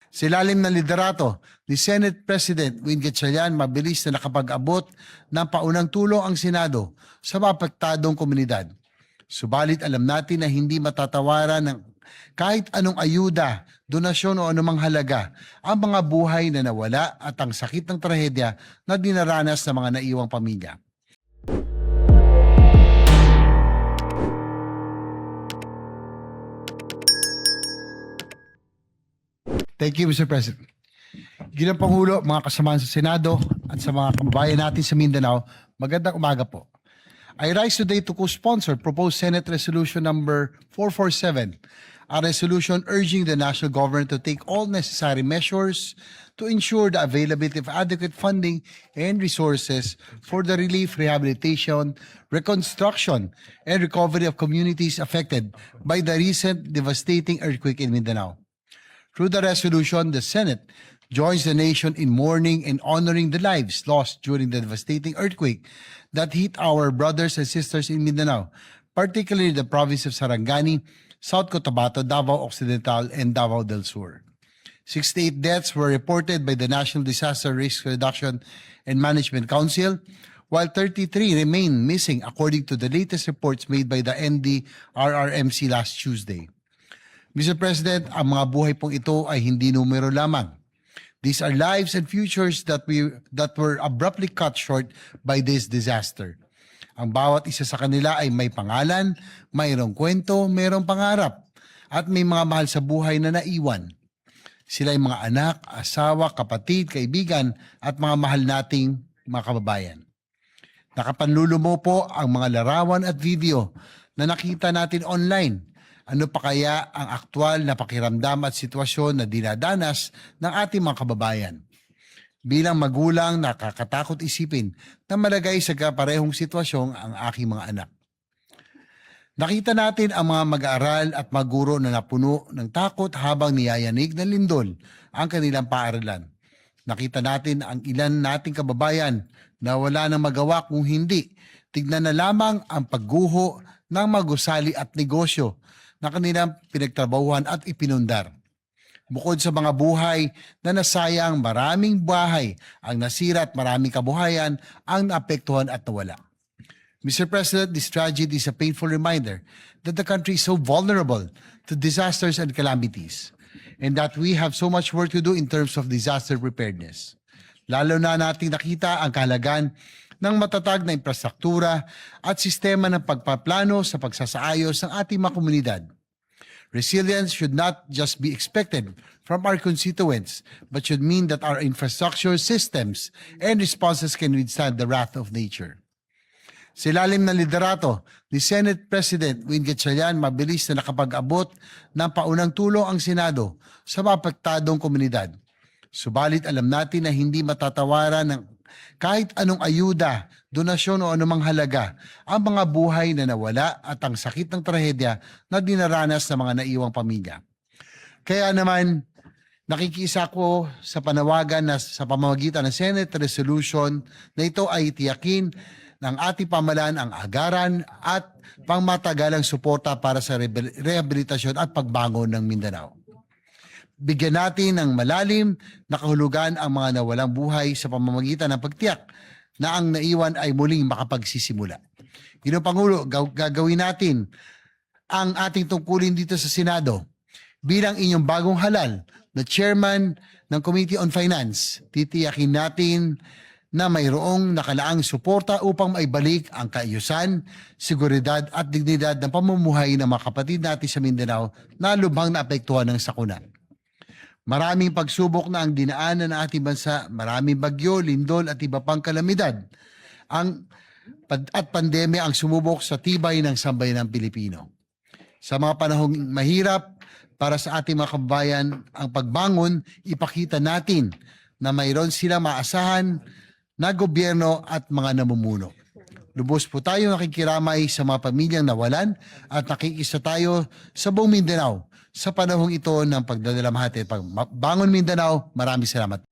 Sa ilalim ng liderato ni Senate President Win Gatchalian, mabilis na nakapag-abot ng paunang tulong ang Senado sa mapektadong komunidad. Subalit alam natin na hindi matatawaran ng kahit anong ayuda, donasyon o anumang halaga ang mga buhay na nawala at ang sakit ng trahedya na dinaranas ng mga naiwang pamilya. Thank you, Mr. President. Ginang Pangulo, mga kasamahan sa Senado at sa mga kababayan natin sa Mindanao, magandang umaga po. I rise today to co-sponsor proposed Senate Resolution number 447, a resolution urging the national government to take all necessary measures to ensure the availability of adequate funding and resources for the relief, rehabilitation, reconstruction, and recovery of communities affected by the recent devastating earthquake in Mindanao. Through the resolution, the Senate joins the nation in mourning and honoring the lives lost during the devastating earthquake that hit our brothers and sisters in Mindanao, particularly the province of Sarangani, South Cotabato, Davao Occidental, and Davao del Sur. 68 deaths were reported by the National Disaster Risk Reduction and Management Council, while 33 remain missing according to the latest reports made by the NDRRMC last Tuesday. Mr. President, ang mga buhay pong ito ay hindi numero lamang. These are lives and futures that were abruptly cut short by this disaster. Ang bawat isa sa kanila ay may pangalan, mayroong kwento, mayroong pangarap, at may mga mahal sa buhay na naiwan. Sila ay mga anak, asawa, kapatid, kaibigan, at mga mahal nating mga kababayan. Nakapanlulumo po ang mga larawan at video na nakita natin online. Ano pa kaya ang aktwal na pakiramdam at sitwasyon na dinadanas ng ating mga kababayan? Bilang magulang, nakakatakot isipin na malagay sa kaparehong sitwasyon ang aking mga anak. Nakita natin ang mga mag-aaral at mga guro na napuno ng takot habang niyayanig ng lindol ang kanilang paaralan. Nakita natin ang ilan nating kababayan na wala nang magawa kung hindi tignan na lamang ang pagguho ng magusali at negosyo na kanilang pinagtrabahuhan at ipinundar. Bukod sa mga buhay na nasayang, maraming bahay ang nasira at maraming kabuhayan ang naapektuhan at nawala. Mr. President, this tragedy is a painful reminder that the country is so vulnerable to disasters and calamities, and that we have so much work to do in terms of disaster preparedness. Lalo na nating nakita ang kahalagan ng matatag na infrastruktura at sistema ng pagpaplano sa pagsasaayos ng ating mga komunidad. Resilience should not just be expected from our constituents, but should mean that our infrastructure systems and responses can withstand the wrath of nature. Sa ilalim ng liderato ni Senate President Win Gatchalian, mabilis na nakapag-abot ng paunang tulong ang Senado sa mapektadong komunidad. Subalit alam natin na hindi matatawaran ng kahit anong ayuda, donasyon o anumang halaga ang mga buhay na nawala at ang sakit ng trahedya na dinaranas ng mga naiwang pamilya. Kaya naman, nakikisa ko sa panawagan na sa pamamagitan ng Senate Resolution na ito ay tiyakin ng ating pamahalaan ang agaran at pangmatagalang suporta para sa rehabilitasyon at pagbangon ng Mindanao. Bigyan natin ng malalim na kahulugan ang mga nawalang buhay sa pamamagitan ng pagtiyak na ang naiwan ay muling makapagsisimula. Ginong Pangulo, gagawin natin ang ating tungkulin dito sa Senado. Bilang inyong bagong halal na chairman ng Committee on Finance, titiyakin natin na mayroong nakalaang suporta upang maibalik ang kaayusan, seguridad at dignidad ng pamumuhay ng mga kapatid natin sa Mindanao na lubhang naapektuhan ng sakuna. Maraming pagsubok na ang dinaanan ng ating bansa, maraming bagyo, lindol at iba pang kalamidad. At pandemya ang sumubok sa tibay ng sambayanang Pilipino. Sa mga panahong mahirap para sa ating mga kababayan, ang pagbangon, ipakita natin na mayroon silang maasahan na gobyerno at mga namumuno. Lubos po tayo nakikiramay sa mga pamilyang nawalan at nakikisa tayo sa buong Mindanao sa panahong ito ng pagdadalamhati. Pagbangon Mindanao, maraming salamat.